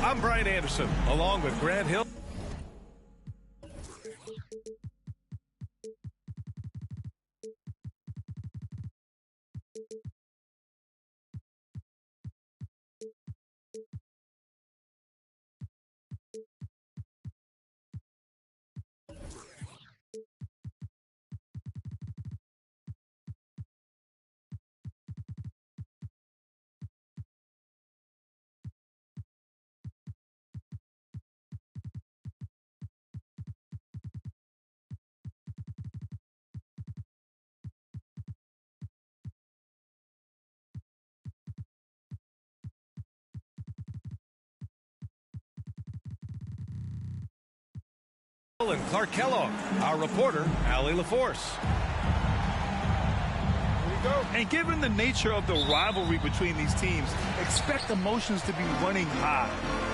I'm Brian Anderson, along with Grant Hill. And Clark Kellogg, our reporter, Allie LaForce. And given the nature of the rivalry between these teams, expect emotions to be running high.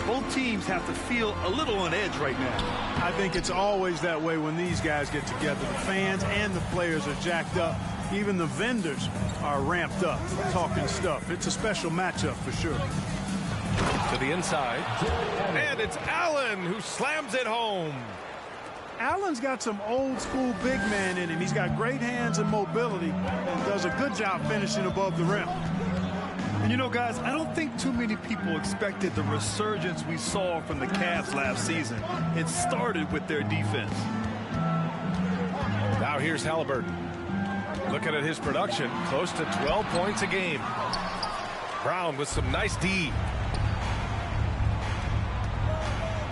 Both teams have to feel a little on edge right now. I think it's always that way when these guys get together. The fans and the players are jacked up. Even the vendors are ramped up, talking stuff. It's a special matchup for sure. To the inside. And it's Allen who slams it home. Allen's got some old-school big man in him. He's got great hands and mobility and does a good job finishing above the rim. And you know, guys, I don't think too many people expected the resurgence we saw from the Cavs last season. It started with their defense. Now here's Halliburton. Looking at his production, close to 12 points a game. Brown with some nice D.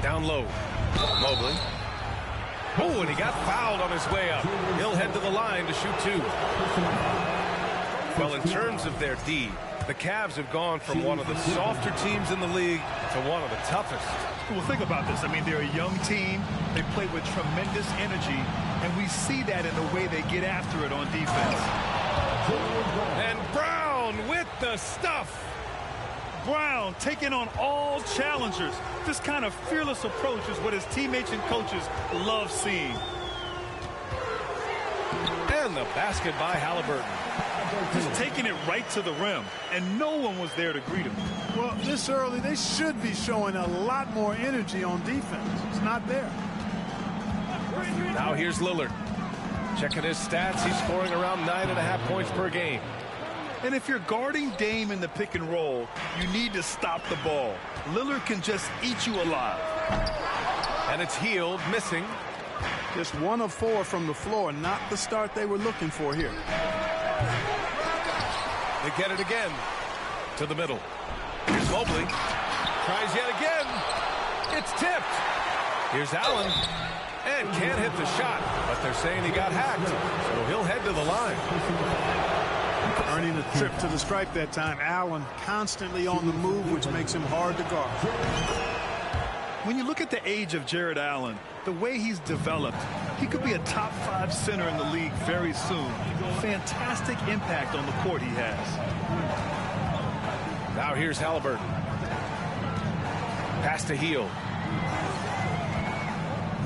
Down low. Mobley. Oh, and he got fouled on his way up. He'll head to the line to shoot two. Well, in terms of their D, the Cavs have gone from one of the softer teams in the league to one of the toughest. Well, think about this. I mean, they're a young team. They play with tremendous energy, and we see that in the way they get after it on defense. And Brown with the stuff. Brown taking on all challengers. This kind of fearless approach is what his teammates and coaches love seeing. And the basket by Halliburton. Just taking it right to the rim, and no one was there to greet him. Well, this early, they should be showing a lot more energy on defense. It's not there. Now here's Lillard. Checking his stats, he's scoring around 9.5 points per game. And if you're guarding Dame in the pick and roll, you need to stop the ball. Lillard can just eat you alive. And it's Hield missing. Just 1 of 4 from the floor, not the start they were looking for here. They get it again. To the middle. Here's Mobley. Tries yet again. It's tipped. Here's Allen. And can't hit the shot, but they're saying he got hacked, so he'll head to the line. Earning a trip to the stripe that time. Allen constantly on the move, which makes him hard to guard. When you look at the age of Jared Allen, the way he's developed, he could be a top 5 center in the league very soon. Fantastic impact on the court he has. Now here's Halliburton. Pass to Hield.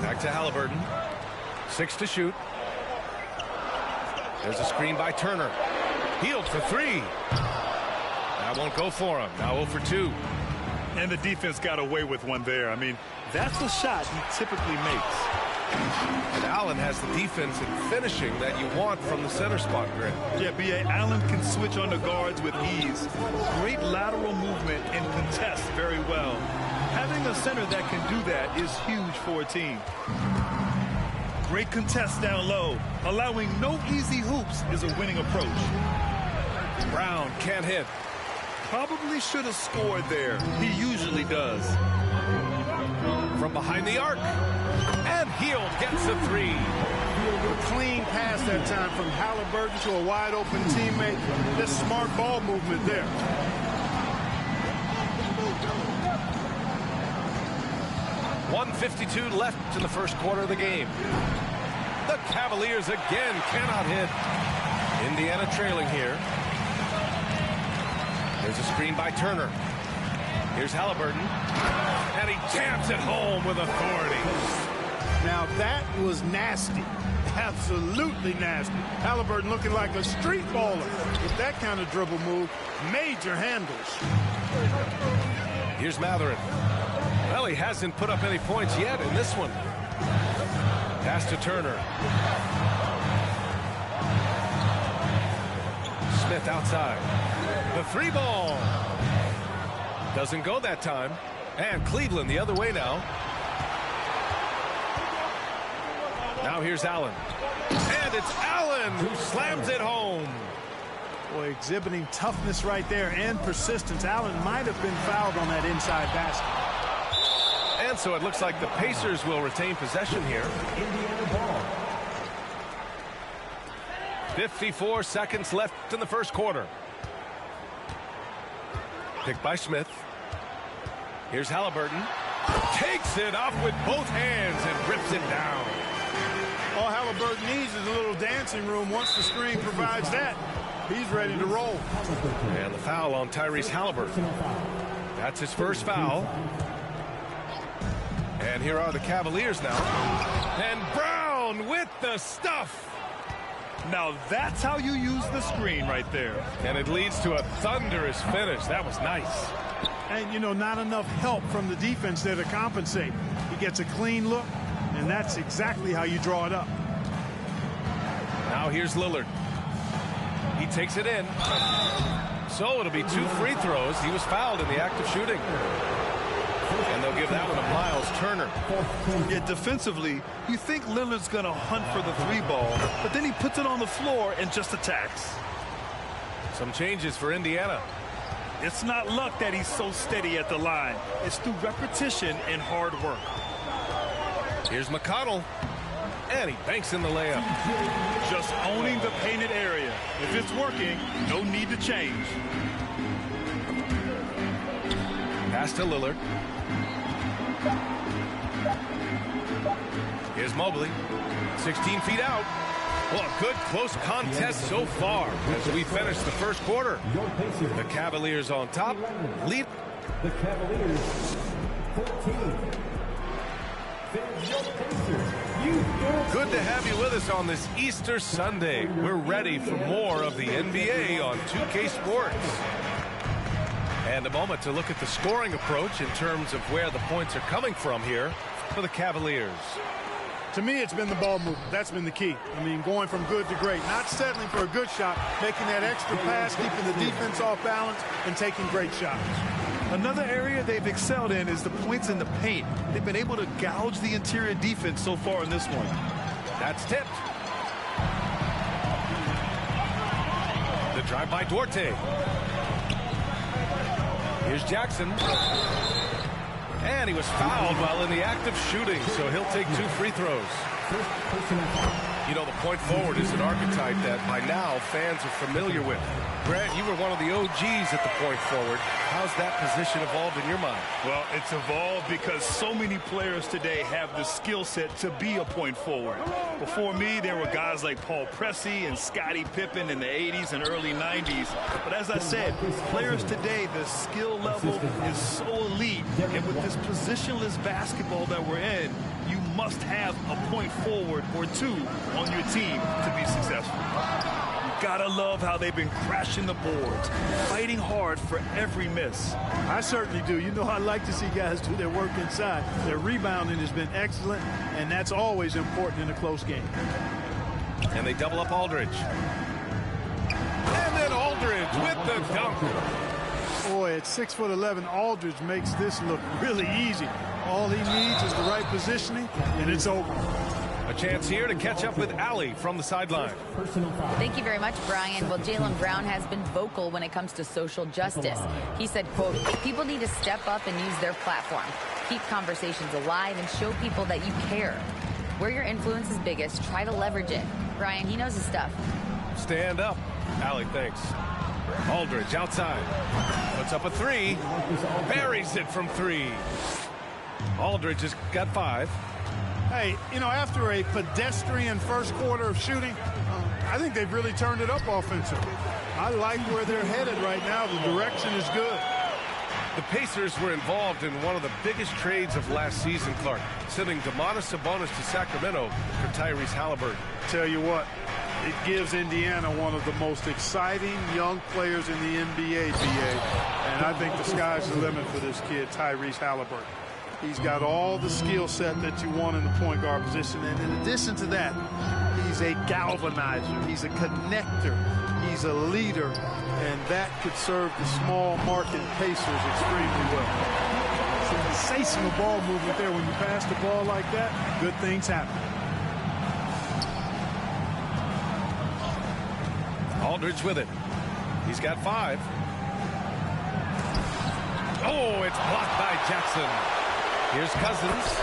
Back to Halliburton. 6 to shoot. There's a screen by Turner. Hield for 3. That won't go for him. Now 0 for 2. And the defense got away with one there. I mean, that's the shot he typically makes. And Allen has the defense and finishing that you want from the center spot, Grant. Yeah, B.A. Allen can switch on the guards with ease. Great lateral movement and contests very well. Having a center that can do that is huge for a team. Great contest down low. Allowing no easy hoops is a winning approach. Brown can't hit. Probably should have scored there. He usually does. from behind the arc. And Hield gets the three. A clean pass that time from Halliburton to a wide-open teammate. Just smart ball movement there. .152 left in the first quarter of the game. The Cavaliers again cannot hit. Indiana trailing here. There's a screen by Turner. Here's Halliburton. And he jams it home with authority. Now that was nasty. Absolutely nasty. Halliburton looking like a street baller with that kind of dribble move. Major handles. Here's Mathurin. Well, he hasn't put up any points yet in this one. Pass to Turner. Smith outside. The three ball. Doesn't go that time. And Cleveland the other way now. Now here's Allen. And it's Allen who slams it home. Boy, exhibiting toughness right there and persistence. Allen might have been fouled on that inside basket. And so it looks like the Pacers will retain possession here. 54 seconds left in the first quarter. Picked by Smith. Here's Halliburton. Takes it off with both hands and rips it down. All Halliburton needs is a little dancing room. Once the screen provides that, he's ready to roll. And the foul on Tyrese Halliburton. That's his first foul. And here are the Cavaliers now. And Brown with the stuff. Now that's how you use the screen right there. And it leads to a thunderous finish. That was nice. And, you know, not enough help from the defense there to compensate. He gets a clean look, and that's exactly how you draw it up. Now here's Lillard. He takes it in. So it'll be 2 free throws. He was fouled in the act of shooting. And they'll give that one to Miles Turner. Yeah, defensively, you think Lillard's going to hunt for the three ball, but then he puts it on the floor and just attacks. Some changes for Indiana. It's not luck that he's so steady at the line. It's through repetition and hard work. Here's McConnell. And he banks in the layup. Just owning the painted area. If it's working, no need to change. Pass to Lillard. Here's Mobley. 16 feet out. Well, a good close contest so far as we finish the first quarter. The Cavaliers on top. Lead. The Cavaliers 14. Good to have you with us on this Easter Sunday. We're ready for more of the NBA on 2K Sports. And a moment to look at the scoring approach in terms of where the points are coming from here for the Cavaliers. To me, it's been the ball movement. That's been the key. I mean, going from good to great. Not settling for a good shot, making that extra pass, keeping the defense off balance, and taking great shots. Another area they've excelled in is the points in the paint. They've been able to gouge the interior defense so far in this one. That's tipped. The drive by Duarte. Here's Jackson. And he was fouled while in the act of shooting, so he'll take 2 free throws. You know, the point forward is an archetype that by now fans are familiar with. Grant, you were one of the OGs at the point forward. How's that position evolved in your mind? Well, it's evolved because so many players today have the skill set to be a point forward. Before me, there were guys like Paul Pressey and Scottie Pippen in the 80s and early 90s. But as I said, players today, the skill level is so elite. And with this positionless basketball that we're in, you must have a point forward or 2 on your team to be successful. Gotta love how they've been crashing the boards, fighting hard for every miss. I certainly do. You know, I like to see guys do their work inside. Their rebounding has been excellent, and that's always important in a close game. And they double up Aldridge. And then Aldridge with the dunk. Boy, at 6'11", Aldridge makes this look really easy. All he needs is the right positioning, and it's over. A chance here to catch up with Allie from the sideline. Personal foul. Thank you very much, Brian. Well, Jaylen Brown has been vocal when it comes to social justice. He said, quote, people need to step up and use their platform. Keep conversations alive and show people that you care. Where your influence is biggest, try to leverage it. Brian, he knows his stuff. Stand up. Allie, thanks. Aldridge outside. Puts up a three. Buries it from three. Aldridge has got 5. Hey, you know, after a pedestrian first quarter of shooting, I think they've really turned it up offensively. I like where they're headed right now. The direction is good. The Pacers were involved in one of the biggest trades of last season, Clark, sending Domantas Sabonis to Sacramento for Tyrese Halliburton. Tell you what, it gives Indiana one of the most exciting young players in the NBA, BA. And I think the sky's the limit for this kid, Tyrese Halliburton. He's got all the skill set that you want in the point guard position. And in addition to that, he's a galvanizer. He's a connector. He's a leader. And that could serve the small market Pacers extremely well. Sensational ball movement there. When you pass the ball like that, good things happen. Aldridge with it. He's got 5. Oh, it's blocked by Jackson. Here's Cousins.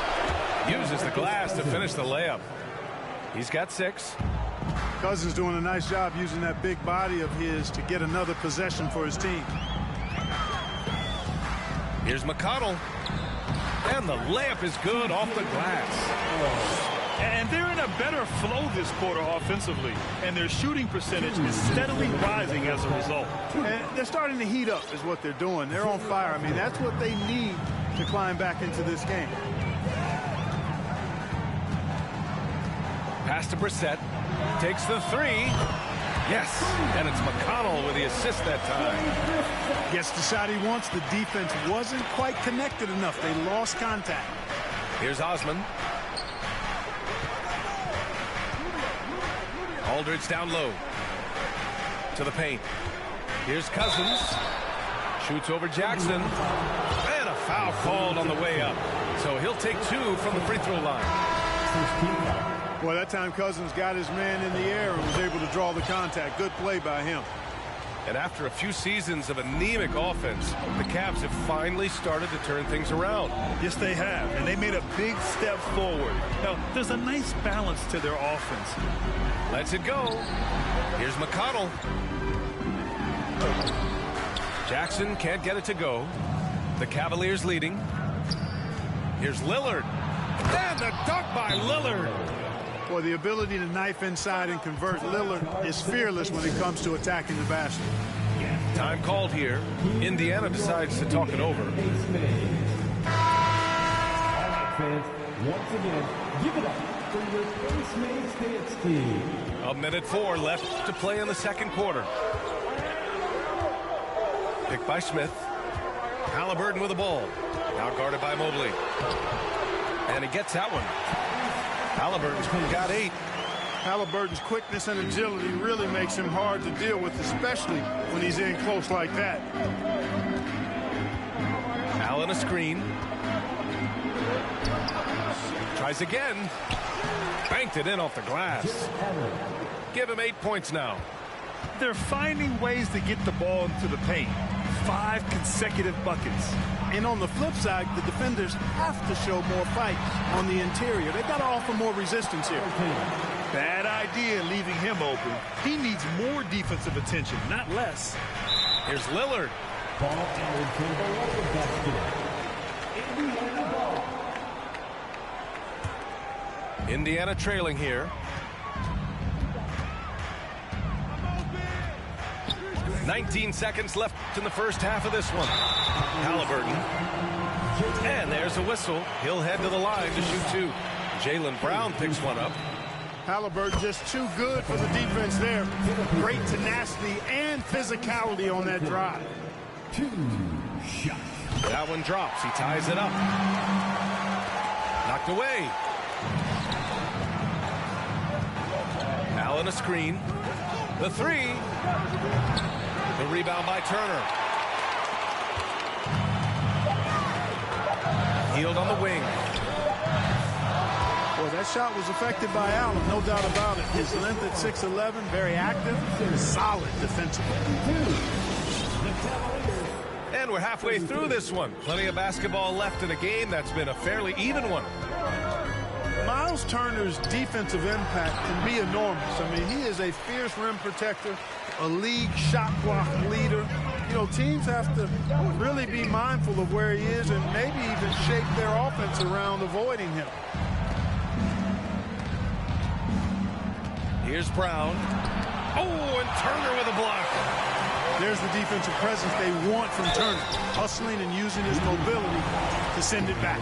Uses the glass to finish the layup. He's got 6. Cousins doing a nice job using that big body of his to get another possession for his team. Here's McConnell. And the layup is good off the glass. And they're in a better flow this quarter offensively. And their shooting percentage is steadily rising as a result. And they're starting to heat up is what they're doing. They're on fire. I mean, that's what they need to climb back into this game. Pass to Brissett. Takes the 3. Yes. And it's McConnell with the assist that time. Gets the shot he wants. The defense wasn't quite connected enough. They lost contact. Here's Osman. Aldridge down low. To the paint. Here's Cousins. Shoots over Jackson. And a foul called on the way up. So he'll take 2 from the free throw line. Well, that time Cousins got his man in the air and was able to draw the contact. Good play by him. And after a few seasons of anemic offense, the Cavs have finally started to turn things around. Yes, they have. And they made a big step forward. Now, there's a nice balance to their offense. Lets it go. Here's McConnell. Jackson can't get it to go. The Cavaliers leading. Here's Lillard. And the dunk by Lillard. Boy, the ability to knife inside and convert. Lillard is fearless when it comes to attacking the basket. Time called here. Indiana decides to talk it over. All right, fans, once again, give it up for your Space Mates dance team. 1:04 left to play in the second quarter. Picked by Smith. Halliburton with the ball. Now guarded by Mobley. And he gets that one. Halliburton's got 8. Halliburton's quickness and agility really makes him hard to deal with, especially when he's in close like that. Allen a screen. Tries again. Banked it in off the glass. Give him 8 points now. They're finding ways to get the ball into the paint. 5 consecutive buckets. And on the flip side, the defenders have to show more fight on the interior. They've got to offer more resistance here. Bad idea leaving him open. He needs more defensive attention, not less. Here's Lillard. Ball added to the local basket. Indiana ball. Indiana trailing here. 19 seconds left in the first half of this one. Halliburton. And there's a whistle. He'll head to the line to shoot 2. Jaylen Brown picks one up. Halliburton just too good for the defense there. Great tenacity and physicality on that drive. 2 shots. That one drops. He ties it up. Knocked away. Allen a screen. The 3. The rebound by Turner. Healed on the wing. Well, that shot was affected by Allen, no doubt about it. His length at 6'11", very active, solid defensively. And we're halfway through this one. Plenty of basketball left in a game that's been a fairly even one. Miles Turner's defensive impact can be enormous. I mean, he is a fierce rim protector, a league shot block leader. You know, teams have to really be mindful of where he is and maybe even shape their offense around avoiding him. Here's Brown. Oh, and Turner with a block. There's the defensive presence they want from Turner, hustling and using his mobility to send it back.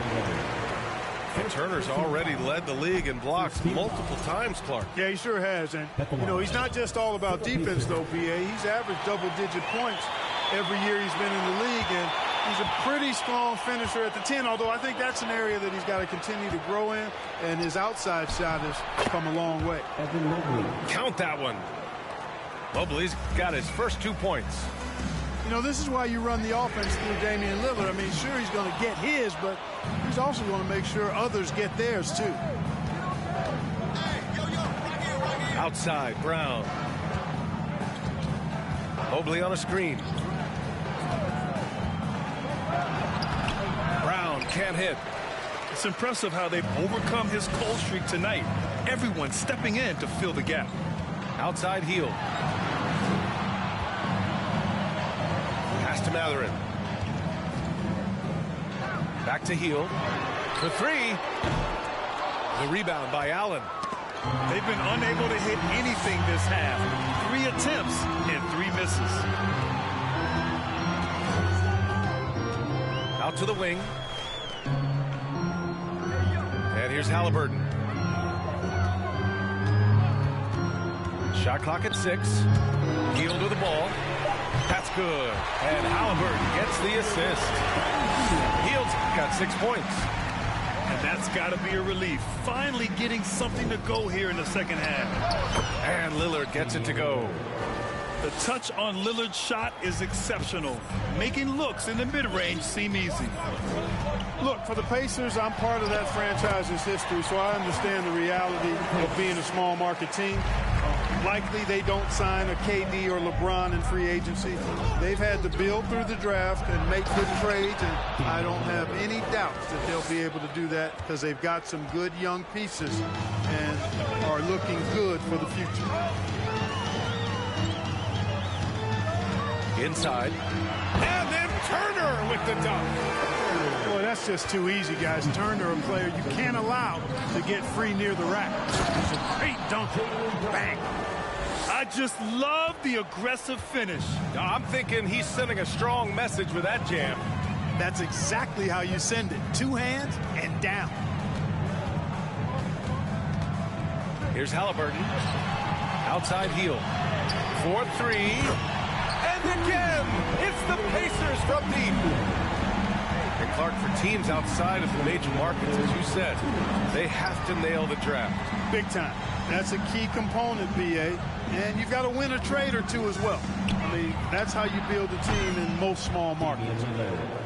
And Turner's already led the league in blocks multiple times, Clark. Yeah, he sure has. And, you know, he's not just all about defense, though, B.A. He's averaged double-digit points every year he's been in the league, and he's a pretty strong finisher at the 10, although I think that's an area that he's got to continue to grow in, and his outside shot has come a long way. Count that one. Mobley's got his first 2 points. You know, this is why you run the offense through Damian Lillard. I mean, sure, he's going to get his, but he's also going to make sure others get theirs, too. Outside, Brown. Mobley on a screen. Brown can't hit. It's impressive how they've overcome his cold streak tonight. Everyone stepping in to fill the gap. Outside heel. Pass to Mathurin. Back to heel. For 3. The rebound by Allen. They've been unable to hit anything this half. 3 attempts and 3 misses. Out to the wing. And here's Halliburton. Shot clock at 6. Hield with the ball. That's good. And Halliburton gets the assist. Hield's got 6 points. And that's got to be a relief. Finally getting something to go here in the second half. And Lillard gets it to go. The touch on Lillard's shot is exceptional. Making looks in the mid-range seem easy. Look, for the Pacers, I'm part of that franchise's history, so I understand the reality of being a small market team. Likely they don't sign a KD or LeBron in free agency. They've had to build through the draft and make good trades, and I don't have any doubts that they'll be able to do that because they've got some good young pieces and are looking good for the future. Inside. And then Turner with the dunk. Boy, that's just too easy, guys. Turner, a player you can't allow to get free near the rack. It's a great dunk. Bang. I just love the aggressive finish. I'm thinking he's sending a strong message with that jam. That's exactly how you send it. 2 hands and down. Here's Halliburton. Outside heel. 4-3. And again, it's the Pacers from deep. And Clark, for teams outside of the major markets, as you said, they have to nail the draft. Big time. That's a key component, B.A. And you've got to win a trade or 2 as well. I mean, that's how you build a team in most small markets.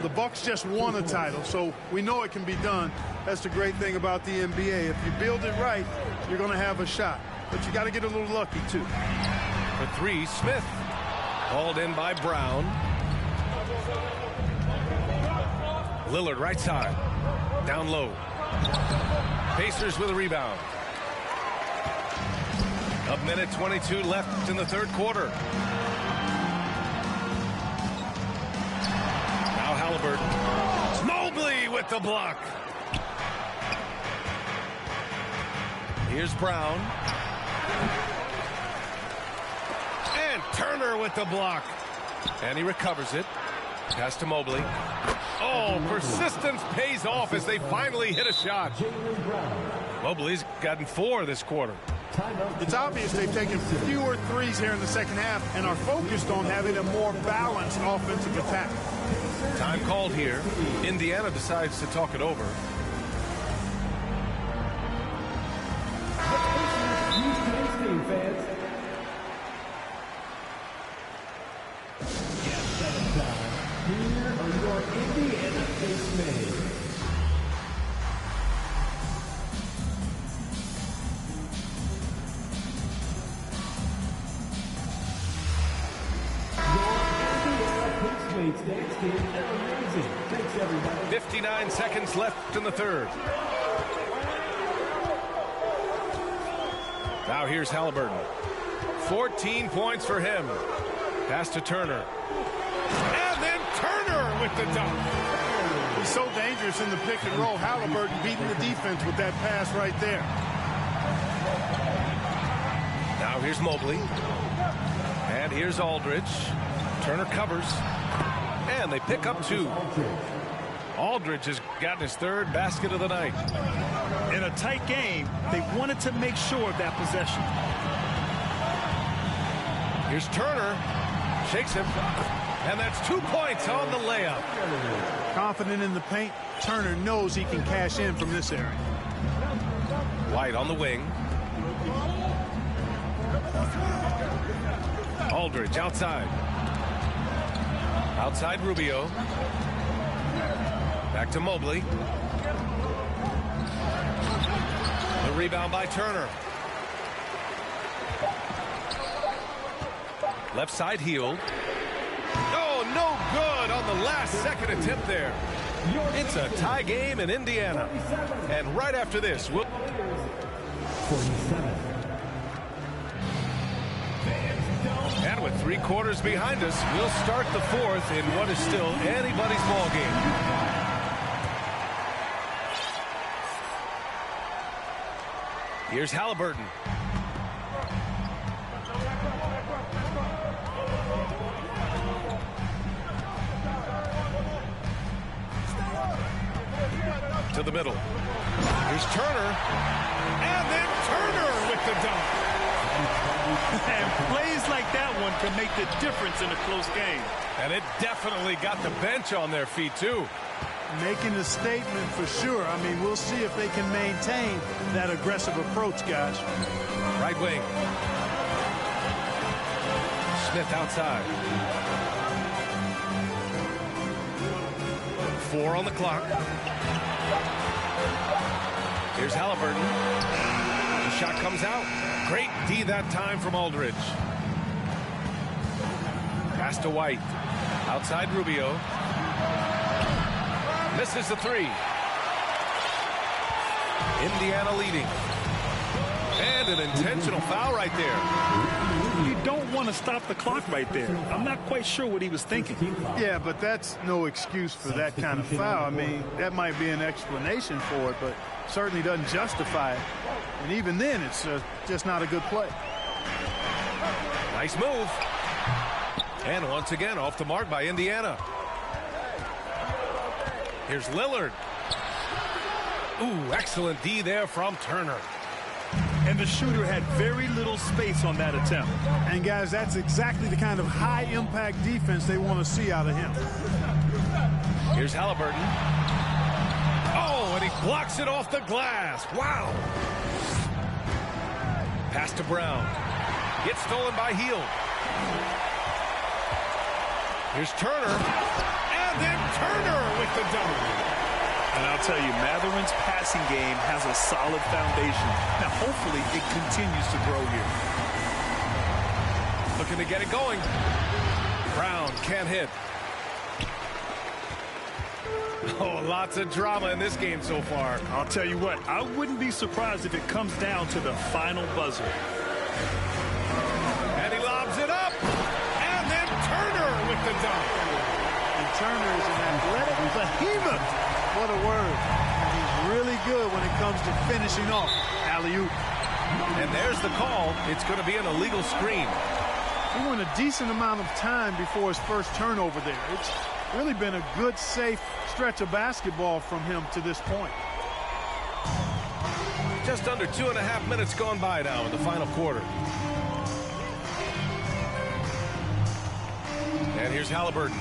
The Bucks just won a title, so we know it can be done. That's the great thing about the NBA. If you build it right, you're going to have a shot. But you got to get a little lucky, too. For 3, Smith. Hauled in by Brown. Lillard right side. Down low. Pacers with a rebound. A minute 22 left in the third quarter. Now Halliburton. Mobley with the block. Here's Brown. And Turner with the block. And he recovers it. Pass to Mobley. Oh, persistence pays off as they finally hit a shot. Mobley's gotten 4 this quarter. It's obvious they've taken fewer threes here in the second half and are focused on having a more balanced offensive attack. Time called here. Indiana decides to talk it over. Here are your Indiana Pacemates. 59 seconds left in the third. Now here's Halliburton. 14 points for him. Pass to Turner. And then Turner with the dunk. He's so dangerous in the pick and roll. Halliburton beating the defense with that pass right there. Now here's Mobley. And here's Aldridge. Turner covers. And they pick up 2. Aldridge has gotten his third basket of the night. In a tight game, they wanted to make sure of that possession. Here's Turner. Shakes him. And that's 2 points on the layup. Confident in the paint. Turner knows he can cash in from this area. White on the wing. Aldridge outside. Outside Rubio. Back to Mobley. The rebound by Turner. Left side Hield. Oh, no good on the last second attempt there. It's a tie game in Indiana. And right after this, we'll... 47. And with 3 quarters behind us, we'll start the fourth in what is still anybody's ball game. Here's Halliburton. To the middle. Here's Turner. And then Turner with the dunk. And plays like that one can make the difference in a close game. And it definitely got the bench on their feet, too. Making a statement for sure. I mean, we'll see if they can maintain that aggressive approach, guys. Right wing. Smith outside. 4 on the clock. Here's Halliburton. The shot comes out. Great D that time from Aldridge. Pass to White. Outside Rubio. Misses the 3. Indiana leading. And an intentional foul right there. You don't want to stop the clock right there. I'm not quite sure what he was thinking. Yeah, but that's no excuse for that kind of foul. I mean, that might be an explanation for it, but certainly doesn't justify it. And even then, it's just not a good play. Nice move. And once again, off the mark by Indiana. Here's Lillard. Ooh, excellent D there from Turner. And the shooter had very little space on that attempt. And, guys, that's exactly the kind of high-impact defense they want to see out of him. Here's Halliburton. Oh, and he blocks it off the glass. Wow. Pass to Brown. Gets stolen by Hield. Here's Turner. And then Turner with the dunk. And I'll tell you, Matherin's passing game has a solid foundation. Now, hopefully, it continues to grow here. Looking to get it going. Brown can't hit. Oh, lots of drama in this game so far. I'll tell you what, I wouldn't be surprised if it comes down to the final buzzer. And he lobs it up. And then Turner with the dunk. And Turner is an athletic behemoth. What a word. And he's really good when it comes to finishing off. Alley-oop. And there's the call. It's going to be an illegal screen. He went a decent amount of time before his first turnover there. It's really been a good, safe stretch of basketball from him to this point. Just under 2.5 minutes gone by now in the final quarter. And here's Halliburton.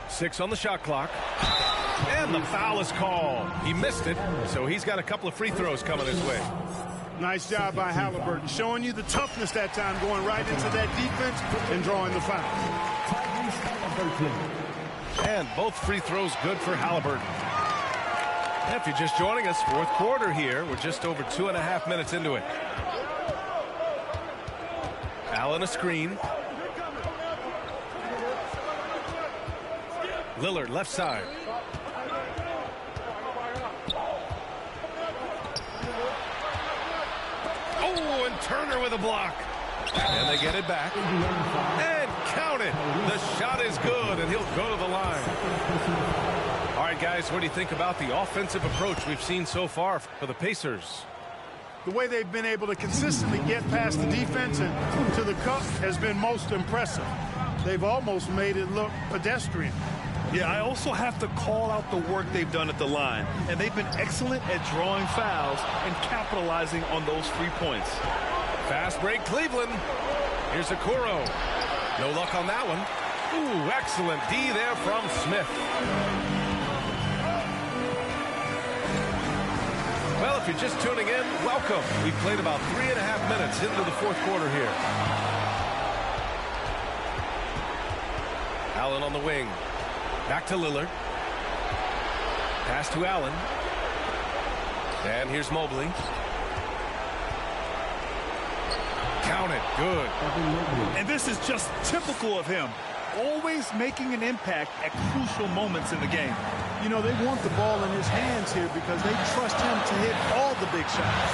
Six on the shot clock. And the foul is called. He missed it, so he's got a couple of free throws coming his way. Nice job by Halliburton, showing you the toughness that time, going right into that defense and drawing the foul. And both free throws good for Halliburton. And if you're just joining us, fourth quarter here. We're just over 2.5 minutes into it. Allen a screen. Lillard left side. Oh, and Turner with a block. And they get it back. And count it. The shot is good, and he'll go to the line. All right, guys, what do you think about the offensive approach we've seen so far for the Pacers? The way they've been able to consistently get past the defense and to the cup has been most impressive. They've almost made it look pedestrian. Yeah, I also have to call out the work they've done at the line. And they've been excellent at drawing fouls and capitalizing on those free points. Fast break, Cleveland. Here's Okoro. No luck on that one. Ooh, excellent D there from Smith. Well, if you're just tuning in, welcome. We've played about 3.5 minutes into the fourth quarter here. Allen on the wing. Back to Lillard. Pass to Allen. And here's Mobley. Count it. Good. And this is just typical of him. Always making an impact at crucial moments in the game. You know, they want the ball in his hands here because they trust him to hit all the big shots.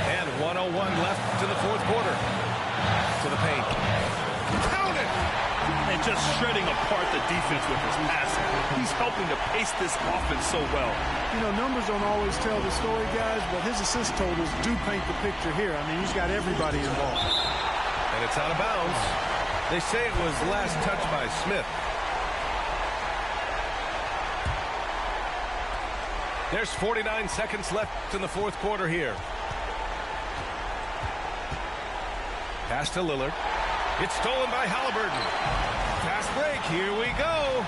And 1:01 left to the fourth quarter. To the paint. Count it! And just shredding apart the defense with his passing. He's helping to pace this offense so well. You know, numbers don't always tell the story, guys, but his assist totals do paint the picture here. I mean, he's got everybody involved. And it's out of bounds. They say it was last touched by Smith. There's 49 seconds left in the fourth quarter here. Pass to Lillard. It's stolen by Halliburton. Fast break. Here we go.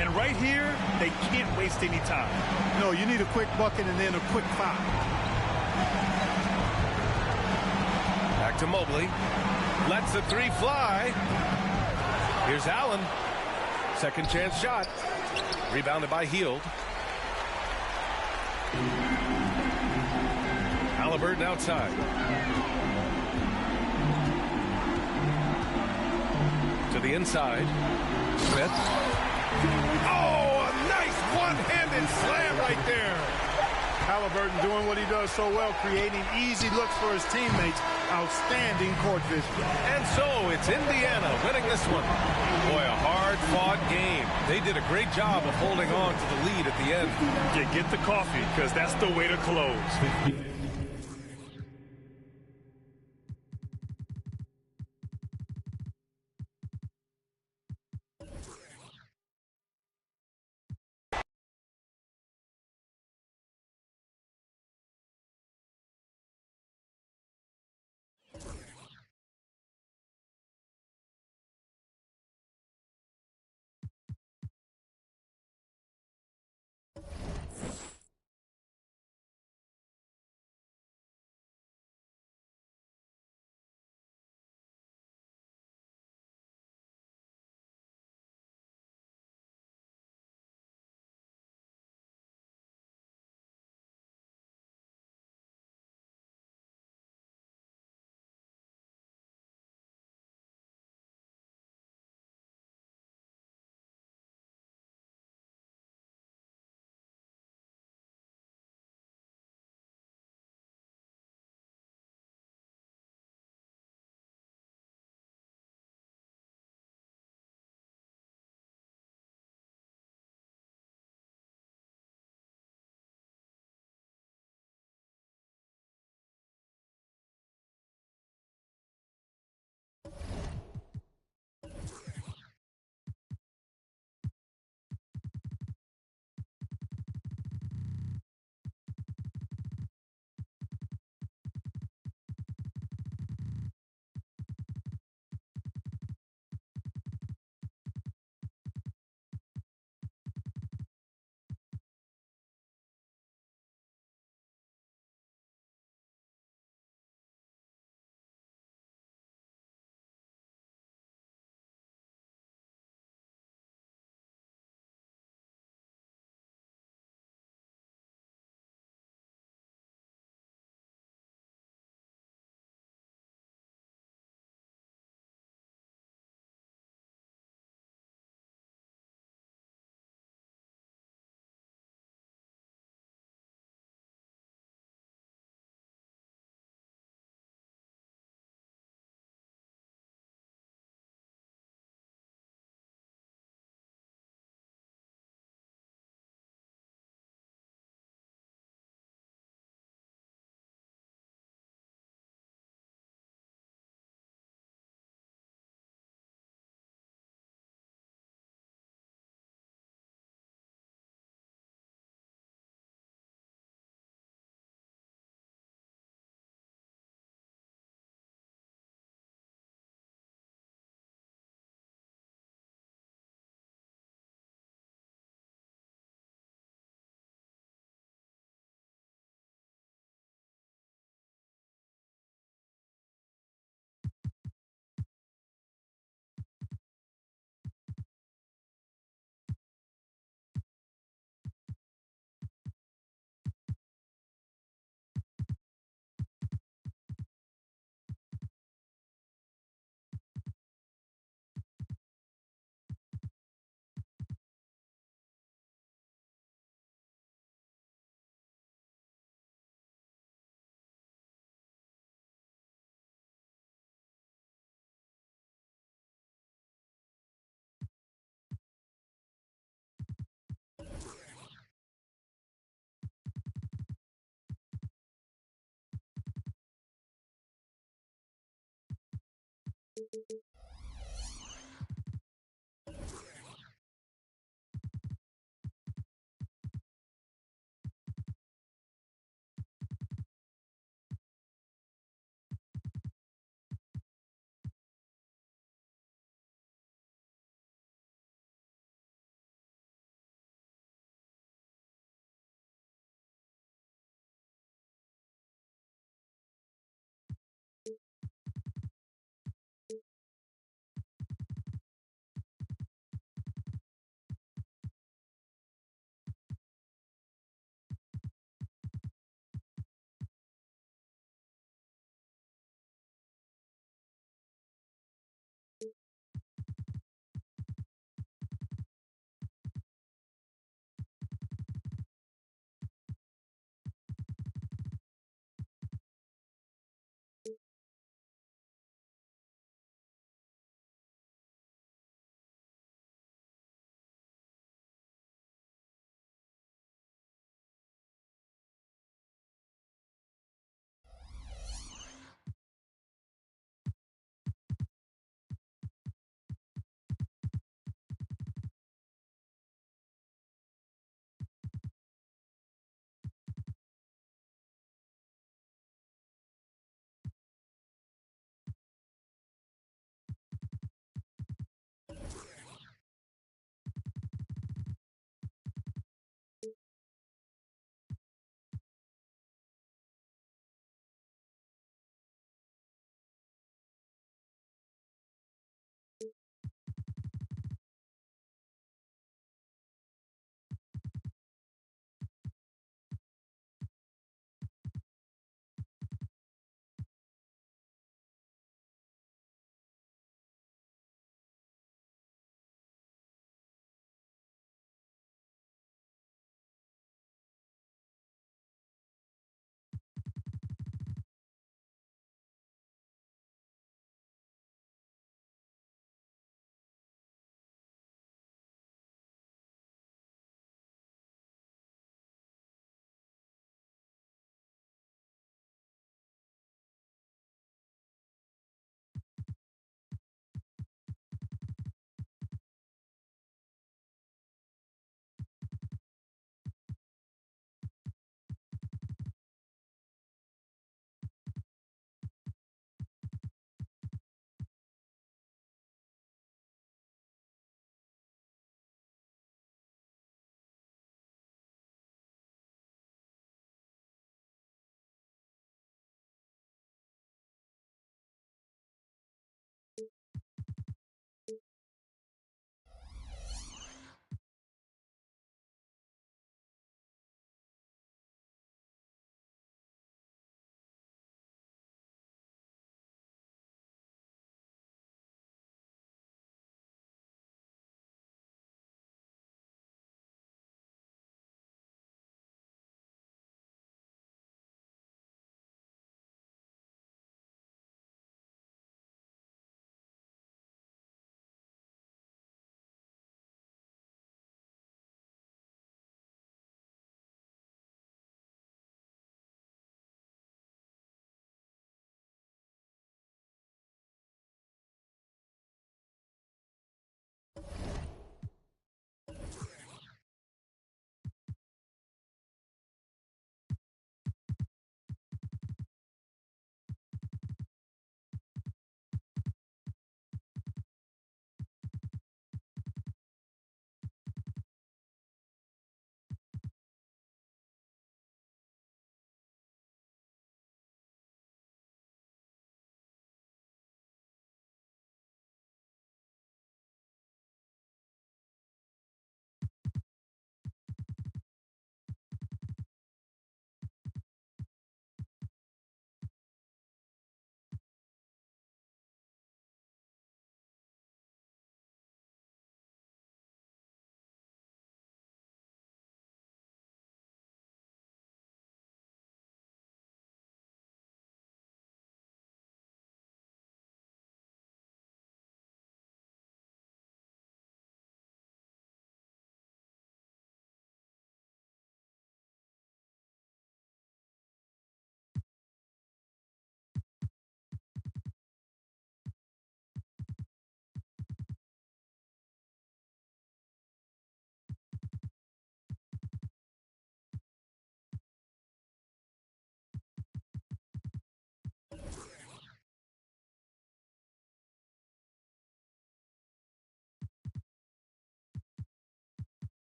And right here, they can't waste any time. No, you need a quick bucket and then a quick foul. Back to Mobley. Lets the three fly. Here's Allen. Second chance shot. Rebounded by Hield. Halliburton outside. To the inside. Smith. Oh, a nice one-handed slam right there. Halliburton doing what he does so well, creating easy looks for his teammates. Outstanding court vision. And so it's Indiana winning this one. Boy, a hard-fought game. They did a great job of holding on to the lead at the end. Yeah, get the coffee, because that's the way to close.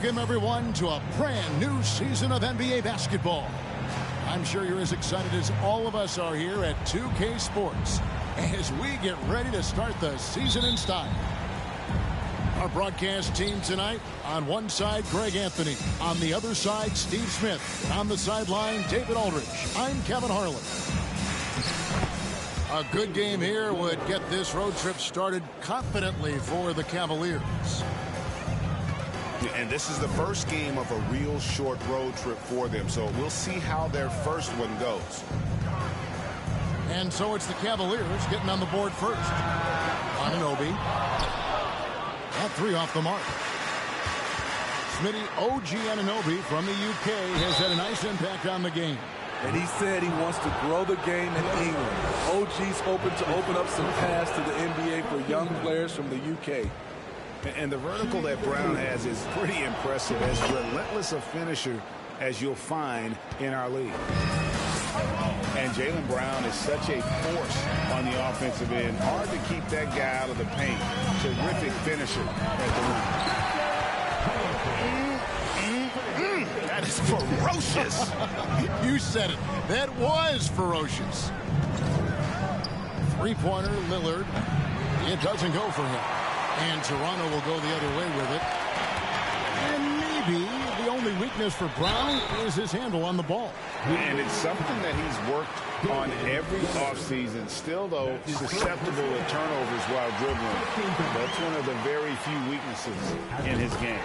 Welcome, everyone, to a brand new season of NBA basketball. I'm sure you're as excited as all of us are here at 2K Sports as we get ready to start the season in style. Our broadcast team tonight, on one side, Greg Anthony. On the other side, Steve Smith. On the sideline, David Aldridge. I'm Kevin Harlan. A good game here would get this road trip started confidently for the Cavaliers. And this is the first game of a real short road trip for them, so we'll see how their first one goes. And so it's the Cavaliers getting on the board first. Anunoby. That three off the mark. Smitty, OG Anunoby from the UK has had a nice impact on the game. And he said he wants to grow the game in England. OG's hoping to open up some paths to the NBA for young players from the UK. And the vertical that Brown has is pretty impressive, as relentless a finisher as you'll find in our league. And Jaylen Brown is such a force on the offensive end. Hard to keep that guy out of the paint. Terrific finisher at the rim. That is ferocious. You said it. That was ferocious. Three-pointer, Lillard. It doesn't go for him. And Toronto will go the other way with it. And maybe the only weakness for Brown is his handle on the ball. And it's something that he's worked on every offseason. Still, though, susceptible to turnovers while dribbling. That's one of the very few weaknesses in his game.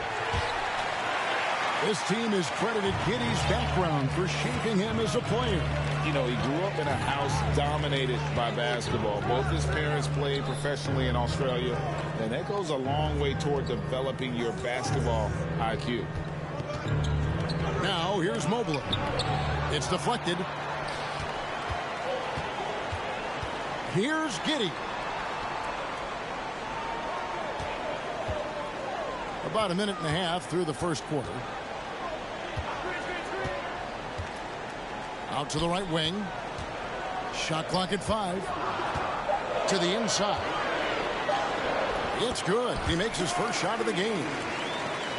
This team has credited Giddey's background for shaping him as a player. You know, he grew up in a house dominated by basketball. Both his parents played professionally in Australia, and that goes a long way toward developing your basketball IQ. Now, here's Mobley. It's deflected. Here's Giddey. About a minute and a half through the first quarter. Out to the right wing. Shot clock at 5. To the inside. It's good. He makes his first shot of the game.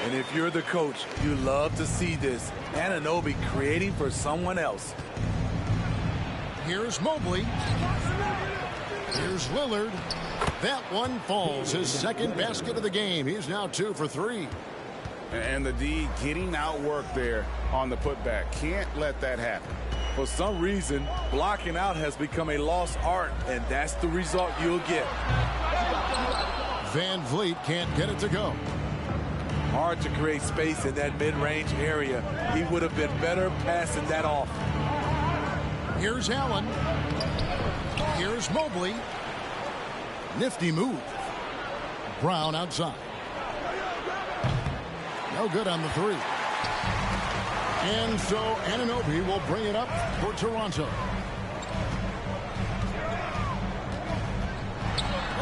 And if you're the coach, you love to see this. Anunoby creating for someone else. Here's Mobley. Here's Lillard. That one falls. His second basket of the game. He's now 2 for 3. And the D getting outworked there on the putback. Can't let that happen. For some reason, blocking out has become a lost art, and that's the result you'll get. Van Vliet can't get it to go. Hard to create space in that mid-range area. He would have been better passing that off. Here's Allen. Here's Mobley. Nifty move. Brown outside. No good on the three. And so Anunoby will bring it up for Toronto.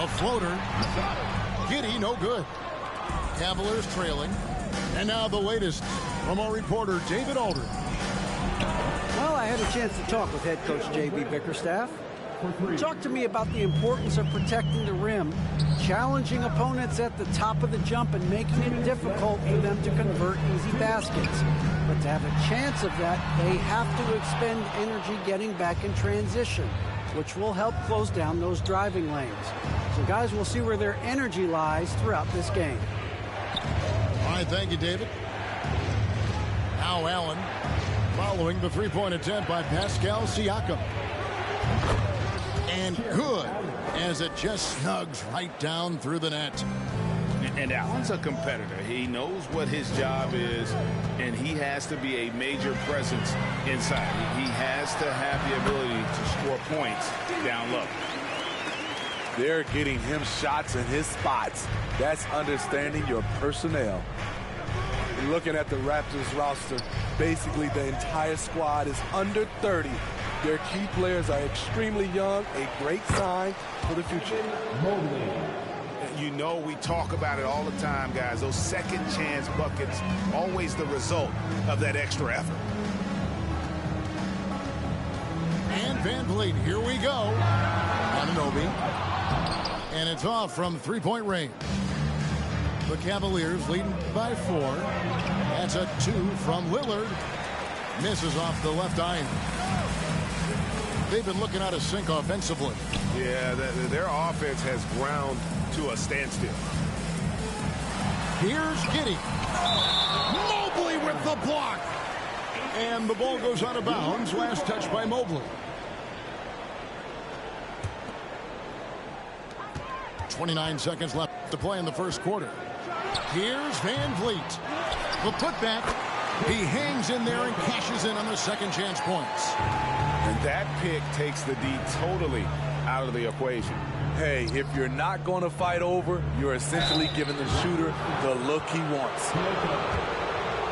A floater. Giddey, no good. Cavaliers trailing. And now the latest from our reporter, David Aldridge. Well, I had a chance to talk with head coach J.B. Bickerstaff. Talk to me about the importance of protecting the rim, challenging opponents at the top of the jump, and making it difficult for them to convert easy baskets. But to have a chance of that, they have to expend energy getting back in transition, which will help close down those driving lanes. So, guys, we'll see where their energy lies throughout this game. All right, thank you, David. Now Allen following the three-point attempt by Pascal Siakam. And good, as it just snugs right down through the net. And Allen's a competitor. He knows what his job is, and he has to be a major presence inside. He has to have the ability to score points down low. They're getting him shots in his spots. That's understanding your personnel. Looking at the Raptors roster, basically the entire squad is under 30. Their key players are extremely young, a great sign for the future. You know, we talk about it all the time, guys. Those second chance buckets, always the result of that extra effort. And Van Vliet, here we go. Anunoby. And it's off from three-point range. The Cavaliers leading by 4. That's a 2 from Lillard. Misses off the left iron. They've been looking out of sync offensively. Yeah, their offense has ground to a standstill. Here's Giddey. Mobley with the block. And the ball goes out of bounds. Last touch by Mobley. 29 seconds left to play in the first quarter. Here's Van Vliet. The putback. He hangs in there and cashes in on the second chance points. And that pick takes the D totally out of the equation. Hey, if you're not going to fight over, you're essentially giving the shooter the look he wants.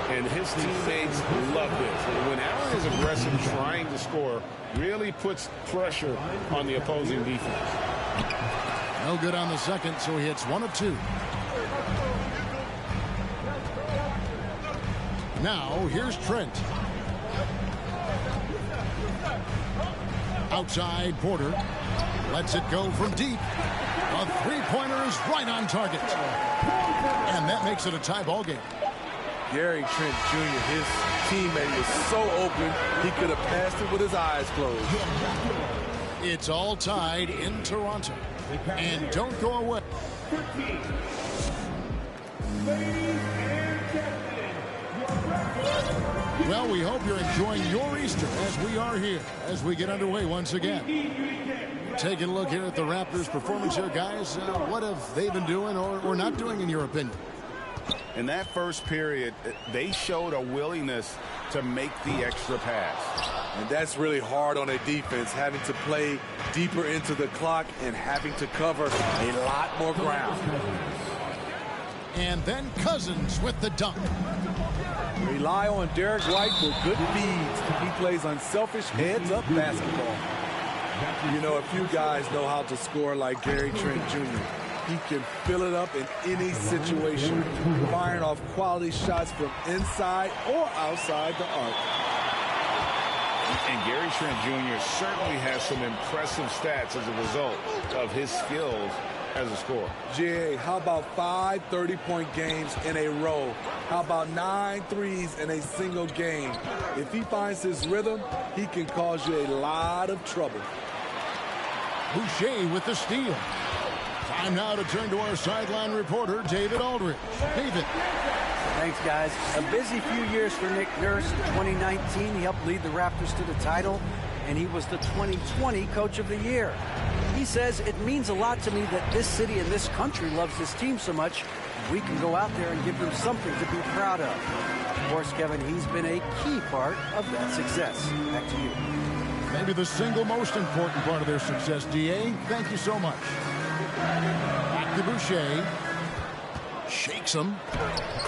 And his teammates love this. When Allen is aggressive trying to score, really puts pressure on the opposing defense. No good on the second, so he hits 1 of 2. Now, here's Trent. Outside, Porter. Lets it go from deep. A three-pointer is right on target. And that makes it a tie ball game. Gary Trent Jr., his teammate was so open, he could have passed it with his eyes closed. It's all tied in Toronto. And don't go away. Well, we hope you're enjoying your Easter as we are here, as we get underway once again. Taking a look here at the Raptors' performance here, guys. What have they been doing or not doing, in your opinion? In that first period, they showed a willingness to make the extra pass. And that's really hard on a defense, having to play deeper into the clock and having to cover a lot more ground. And then Cousins with the dunk. Rely on Derek White for good feeds. He plays unselfish heads-up basketball. You know, a few guys know how to score like Gary Trent Jr. He can fill it up in any situation, firing off quality shots from inside or outside the arc. And Gary Trent Jr. certainly has some impressive stats as a result of his skills as a scorer. Jay, how about 5 30-point games in a row? How about 9 threes in a single game? If he finds his rhythm, he can cause you a lot of trouble. Boucher with the steal. Time now to turn to our sideline reporter, David Aldridge. David. Thanks, guys. A busy few years for Nick Nurse. 2019, he helped lead the Raptors to the title, and he was the 2020 Coach of the Year. He says, it means a lot to me that this city and this country loves this team so much. We can go out there and give them something to be proud of. Of course, Kevin, he's been a key part of that success. Back to you. Maybe the single most important part of their success, D.A. Thank you so much. Back to Boucher. Shakes him.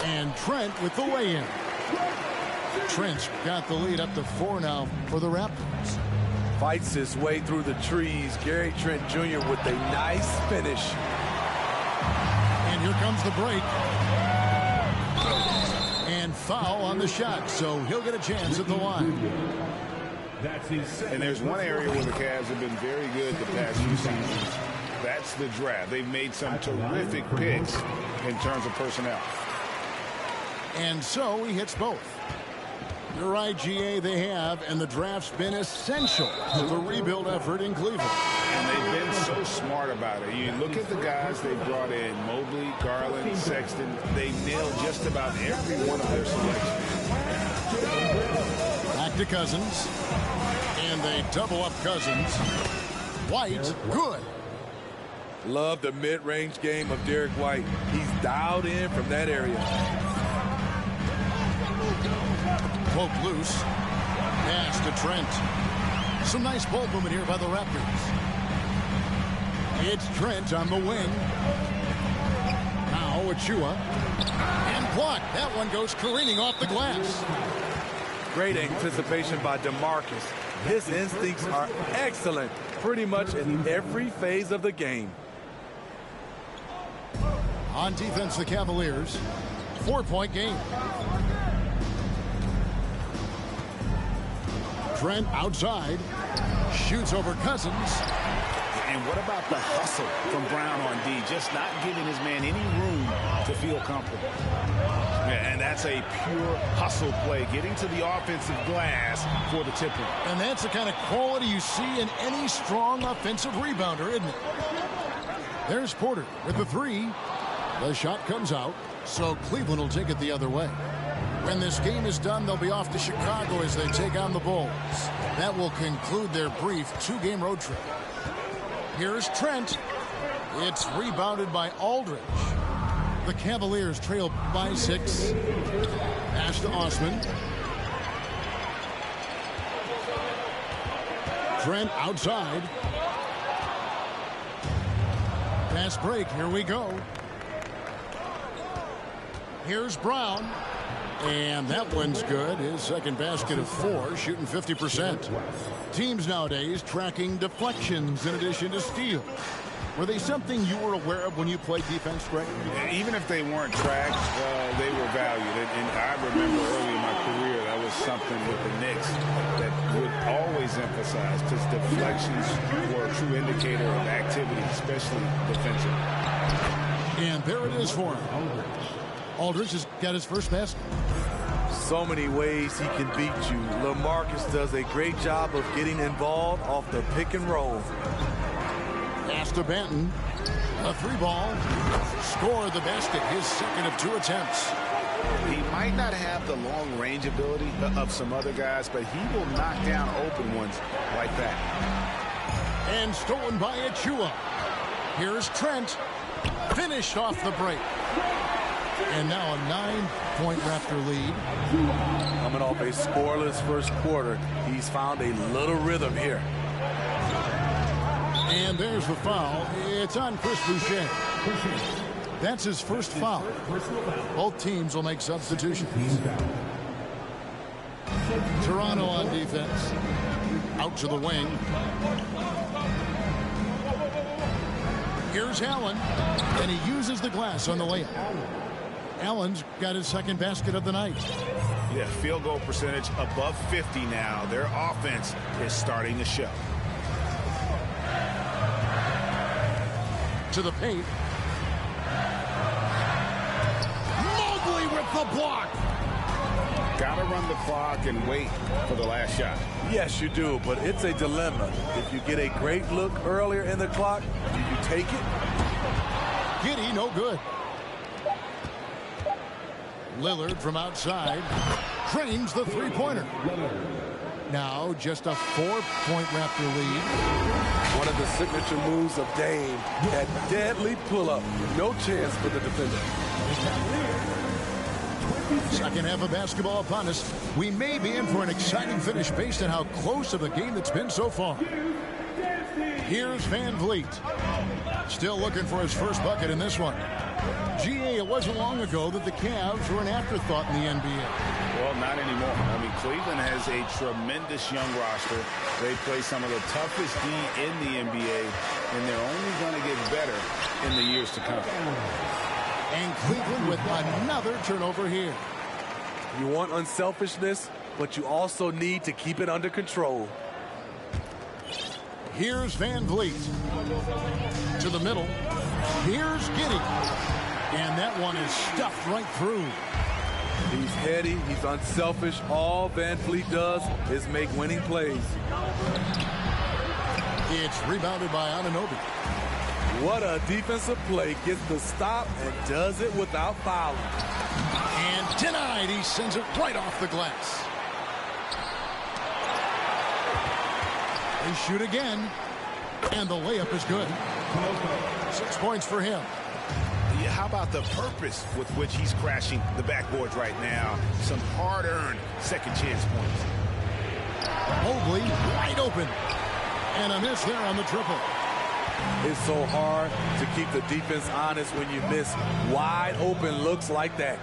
And Trent with the lay-in. Trent's got the lead up to 4 now for the Raptors. Fights his way through the trees. Gary Trent Jr. with a nice finish. And here comes the break. And foul on the shot, so he'll get a chance at the line. And there's one area where the Cavs have been very good the past few seasons. That's the draft. They've made some terrific picks in terms of personnel. And so he hits both. You're right, GA, they have, and the draft's been essential to the rebuild effort in Cleveland. And they've been so smart about it. You look at the guys they brought in, Mobley, Garland, Sexton. They nailed just about every one of their selections. Back to Cousins. And they double up Cousins. White, good. Love the mid-range game of Derek White. He's dialed in from that area. Poke loose. Pass to Trent. Some nice ball movement here by the Raptors. It's Trent on the wing. Now Achua. And blocked. That one goes careening off the glass. Great anticipation by DeMarcus. His instincts are excellent pretty much in every phase of the game. On defense, the Cavaliers. 4-point game. Trent outside. Shoots over Cousins. And what about the hustle from Brown on D? Just not giving his man any room to feel comfortable. Yeah, and that's a pure hustle play, getting to the offensive glass for the tip-in. And that's the kind of quality you see in any strong offensive rebounder, isn't it? There's Porter with the three. The shot comes out, so Cleveland will take it the other way. When this game is done, they'll be off to Chicago as they take on the Bulls. That will conclude their brief two-game road trip. Here's Trent. It's rebounded by Aldridge. The Cavaliers trail by 6. Pass to Osman. Trent outside. Pass break. Here we go. Here's Brown. And that one's good. His second basket of 4, shooting 50%. Teams nowadays tracking deflections in addition to steals. Were they something you were aware of when you played defense, Greg? Even if they weren't tracked, they were valued. And I remember early in my career, that was something with the Knicks that would always emphasize, because deflections were a true indicator of activity, especially defensive. And there it is for him. Aldridge has got his first basket. So many ways he can beat you. LaMarcus does a great job of getting involved off the pick and roll. Pass to Banton. A 3-ball. Score the basket. His second of 2 attempts. He might not have the long range ability of some other guys, but he will knock down open ones like that. And stolen by Achua. Here's Trent. Finished off the break. And now a 9-point Raptor lead. Coming off a scoreless first quarter, he's found a little rhythm here. And there's the foul. It's on Chris Boucher. That's his first foul. Both teams will make substitutions. Toronto on defense. Out to the wing. Here's Allen. And he uses the glass on the layup. Allen's got his second basket of the night. Yeah, field goal percentage above 50 now. Their offense is starting to show. To the paint. Mobley with the block. Gotta run the clock and wait for the last shot. Yes, you do, but it's a dilemma. If you get a great look earlier in the clock, do you take it? Giddey, no good. Lillard from outside trains the three-pointer. Now just a 4-point Raptor lead. One of the signature moves of Dame, that deadly pull-up. No chance for the defender. Second half of basketball upon us. We may be in for an exciting finish based on how close of a game it's been so far. Here's Van Vliet. Still looking for his first bucket in this one. GA, it wasn't long ago that the Cavs were an afterthought in the NBA. Well, not anymore. I mean, Cleveland has a tremendous young roster. They play some of the toughest D in the NBA, and they're only going to get better in the years to come. And Cleveland with another turnover here. You want unselfishness, but you also need to keep it under control. Here's Van Vliet. To the middle. Here's Giddey. And that one is stuffed right through. He's heady. He's unselfish. All Van Vliet does is make winning plays. It's rebounded by Anunoby. What a defensive play. Gets the stop and does it without fouling. And denied. He sends it right off the glass. They shoot again. And the layup is good. 6 points for him. Yeah, how about the purpose with which he's crashing the backboards right now? Some hard-earned second chance points. Mobley wide open. And a miss there on the triple. It's so hard to keep the defense honest when you miss wide open looks like that.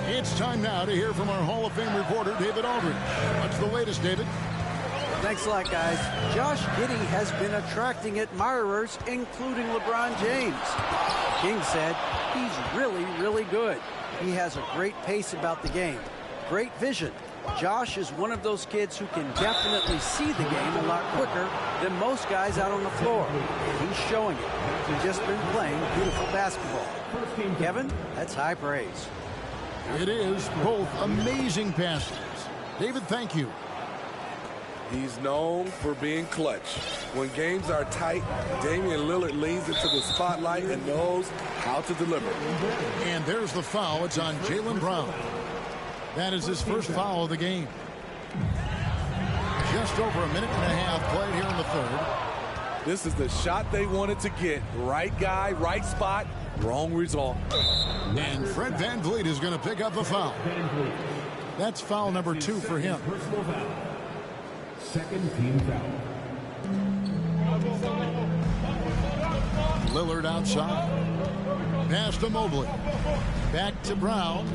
It's time now to hear from our Hall of Fame reporter, David Aldridge. What's the latest, David? Thanks a lot, guys. Josh Giddey has been attracting admirers, including LeBron James. King said he's really, really good. He has a great pace about the game, great vision, Josh is one of those kids who can definitely see the game a lot quicker than most guys out on the floor. He's showing it. He's just been playing beautiful basketball. Kevin, that's high praise. It is both amazing passes. David, thank you. He's known for being clutch. When games are tight, Damian Lillard leans into the spotlight and knows how to deliver. And there's the foul. It's on Jaylen Brown. That is his first foul of the game. Just over a minute and a half played here in the third. This is the shot they wanted to get. Right guy, right spot, wrong result. And Fred VanVleet is going to pick up the foul. That's foul number 2 for him. Personal foul. Second team foul. Lillard outside. Pass to Mobley. Back to Brown.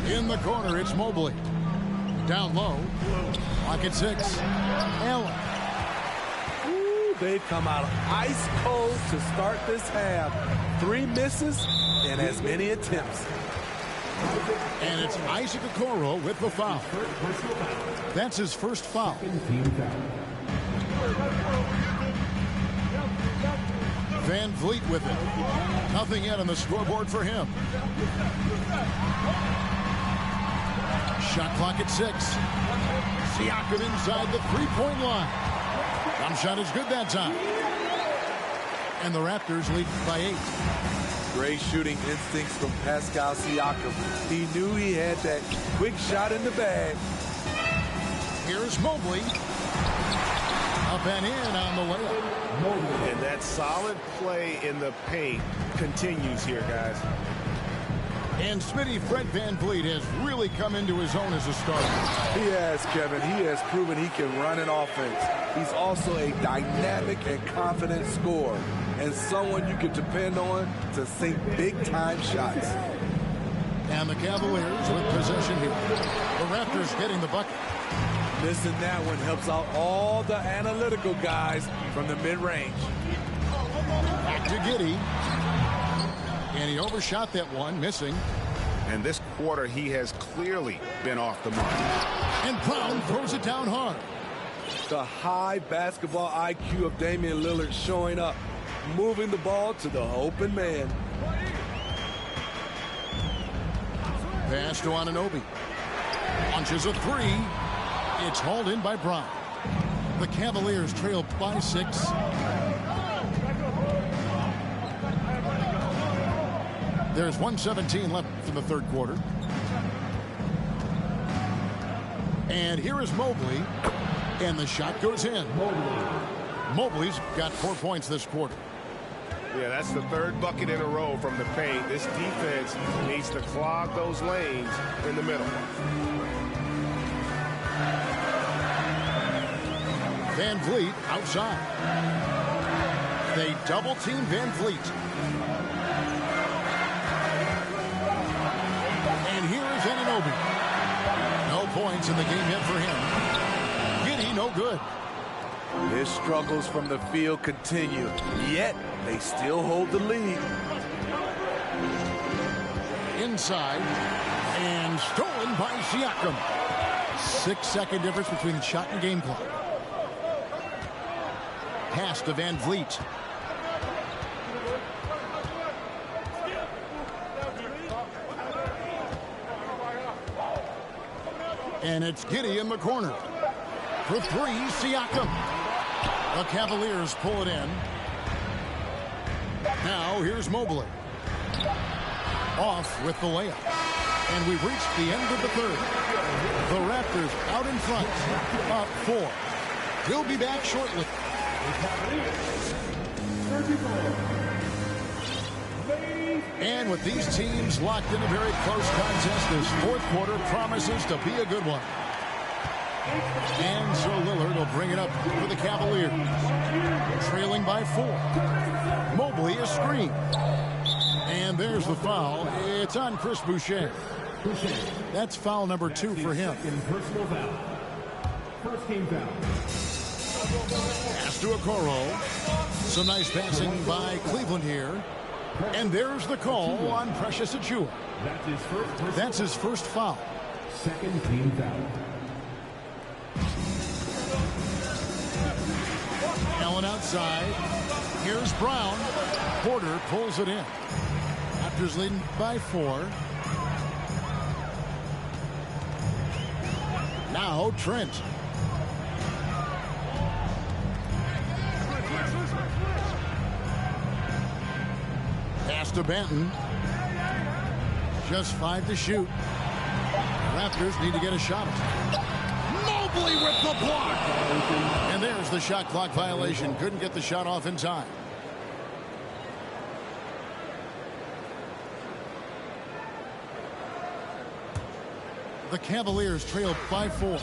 In the corner, it's Mobley. Down low. Pocket 6. Allen. Ooh, they've come out ice cold to start this half. 3 misses and as many attempts. And it's Isaac Okoro with the foul. That's his first foul. VanVleet with it. Nothing yet on the scoreboard for him. Shot clock at 6. Siakam inside the three-point line. Jump shot is good that time. And the Raptors lead by 8. Great shooting instincts from Pascal Siakam. He knew he had that quick shot in the bag. Here's Mobley. Up and in on the layup. And that solid play in the paint continues here, guys. And Smitty, Fred VanVleet has really come into his own as a starter. He has, Kevin. He has proven he can run an offense. He's also a dynamic and confident scorer, and someone you can depend on to sink big-time shots. And the Cavaliers with possession here. The Raptors getting the bucket. Missing that one helps out all the analytical guys from the mid-range. Back to Giddey. And he overshot that one, missing. And this quarter, he has clearly been off the mark. And Brown throws it down hard. The high basketball IQ of Damian Lillard showing up, moving the ball to the open man. Pass to Anunoby. Launches a 3. It's hauled in by Brown. The Cavaliers trail by 6. There's 1:17 left in the third quarter. And here is Mobley. And the shot goes in. Mobley's got 4 points this quarter. Yeah, that's the third bucket in a row from the paint. This defense needs to clog those lanes in the middle. VanVleet outside. They double team VanVleet. And here is Anunoby. No points in the game yet for him. Giddey, no good. His struggles from the field continue, yet they still hold the lead. Inside, and stolen by Siakam. 6-second difference between the shot and game clock. Pass to VanVleet. And it's Giddey in the corner. For 3, Siakam. The Cavaliers pull it in. Now here's Mobley. Off with the layup. And we've reached the end of the third. The Raptors out in front. Up 4. We'll be back shortly. And with these teams locked in a very close contest, this fourth quarter promises to be a good one. And so Lillard will bring it up for the Cavaliers. Trailing by 4. Mobley is screened. And there's the foul. It's on Chris Boucher. That's foul number 2 for him. Personal foul. First team foul. Pass to Okoro. Some nice passing by Cleveland here. And there's the call on Precious Achiuwa. That's his first foul. Second team foul. Allen outside. Here's Brown. Porter pulls it in. Raptors leading by 4. Now Trent. Pass to Benton. Just 5 to shoot. Raptors need to get a shot. Mobley with the block. And there's the shot clock violation. Couldn't get the shot off in time. The Cavaliers trail by 4.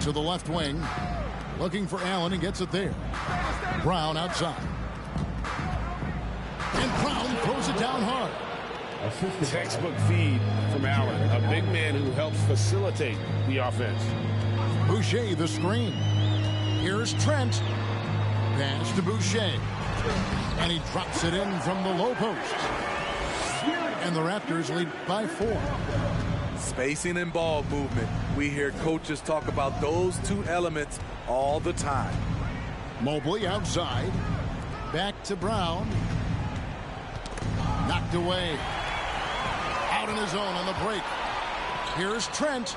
To the left wing. Looking for Allen and gets it there. Brown outside. And Brown throws it down hard. Textbook feed from Allen, a big man who helps facilitate the offense. Boucher the screen. Here's Trent. Pass to Boucher. And he drops it in from the low post. And the Raptors lead by 4. Spacing and ball movement. We hear coaches talk about those two elements all the time. Mobley outside. Back to Brown. Knocked away. Out in his own on the break. Here's Trent.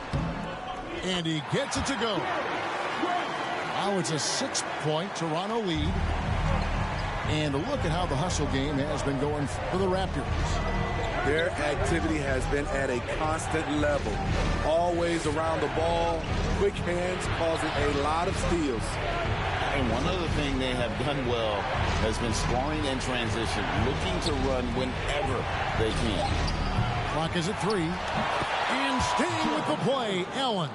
And he gets it to go. Now it's a 6-point Toronto lead. And look at how the hustle game has been going for the Raptors. Their activity has been at a constant level. Always around the ball. Quick hands causing a lot of steals. And one other thing they have done well has been scoring in transition, looking to run whenever they can. Clock is at 3. And staying with the play, Allen.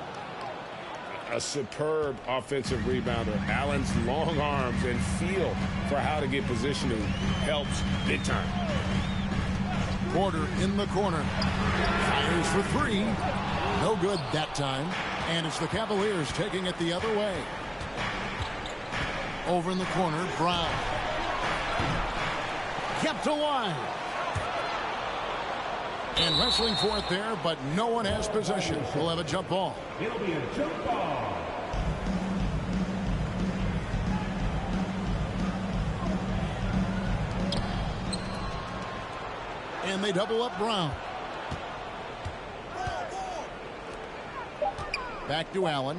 A superb offensive rebounder. Allen's long arms and feel for how to get positioning helps big time. Porter in the corner. Fires for 3. No good that time. And it's the Cavaliers taking it the other way. Over in the corner, Brown. Kept alive. And wrestling for it there, but no one has possession. We'll have a jump ball. It'll be a jump ball. And they double up Brown. Back to Allen.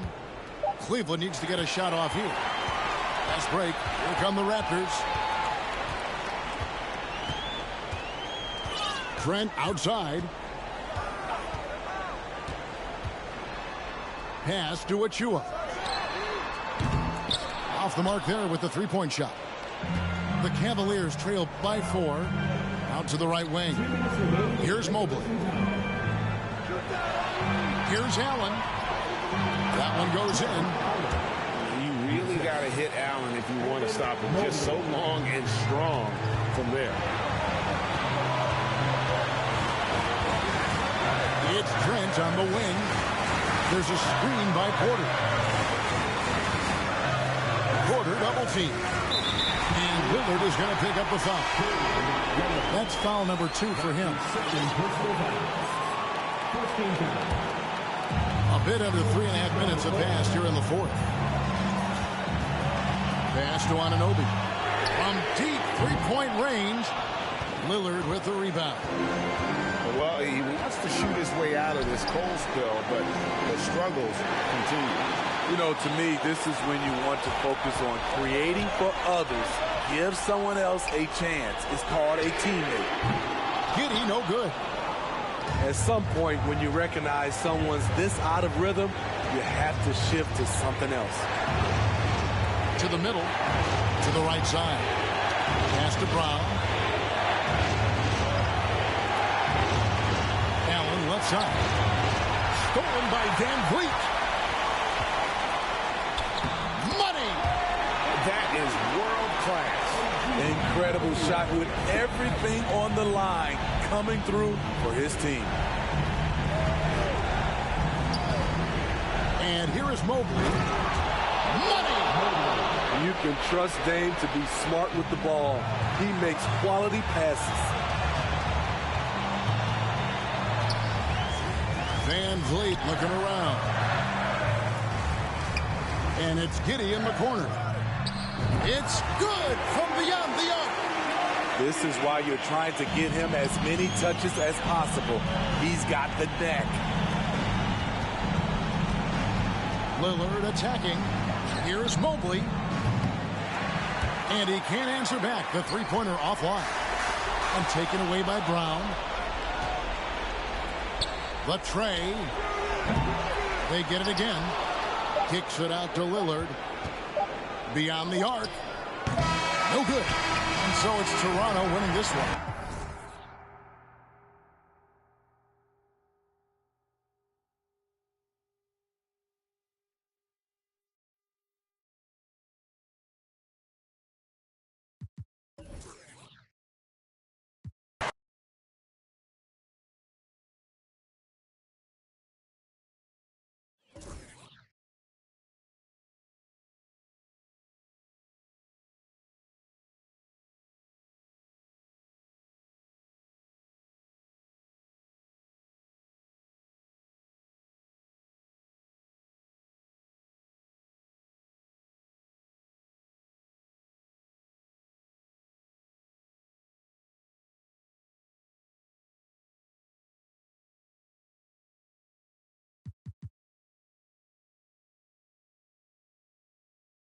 Cleveland needs to get a shot off here. Fast break. Here come the Raptors. Trent outside. Pass to Achua. Off the mark there with the three-point shot. The Cavaliers trail by 4. Out to the right wing. Here's Mobley. Here's Allen. That one goes in. You really got to hit Allen if you want to stop him. Just so long and strong from there. It's Trent on the wing. There's a screen by Porter. Porter double team. And Lillard is going to pick up the foul. That's foul number 2 for him. A bit under 3.5 minutes have passed here in the 4th. Pass to Anunoby. From deep three-point range, Lillard with the rebound. Well, he wants to shoot his way out of this cold spell, but the struggles continue. You know, to me, this is when you want to focus on creating for others. Give someone else a chance. It's called a teammate. Giddey, no good. At some point, when you recognize someone's this out of rhythm, you have to shift to something else. To the middle, to the right side. Pass to Brown. Allen left side. Stolen by Van Vliet. Money. That is world class. Incredible shot with everything on the line coming through for his team. And here is Mobley. Money! You can trust Dame to be smart with the ball. He makes quality passes. Van Vliet looking around. And it's Giddey in the corner. It's good from beyond the arc. This is why you're trying to get him as many touches as possible. He's got the neck. Lillard attacking. Here's Mobley. And he can't answer back. The three-pointer offline. And taken away by Brown. The tray. They get it again. Kicks it out to Lillard. Beyond the arc. No good. And so it's Toronto winning this one.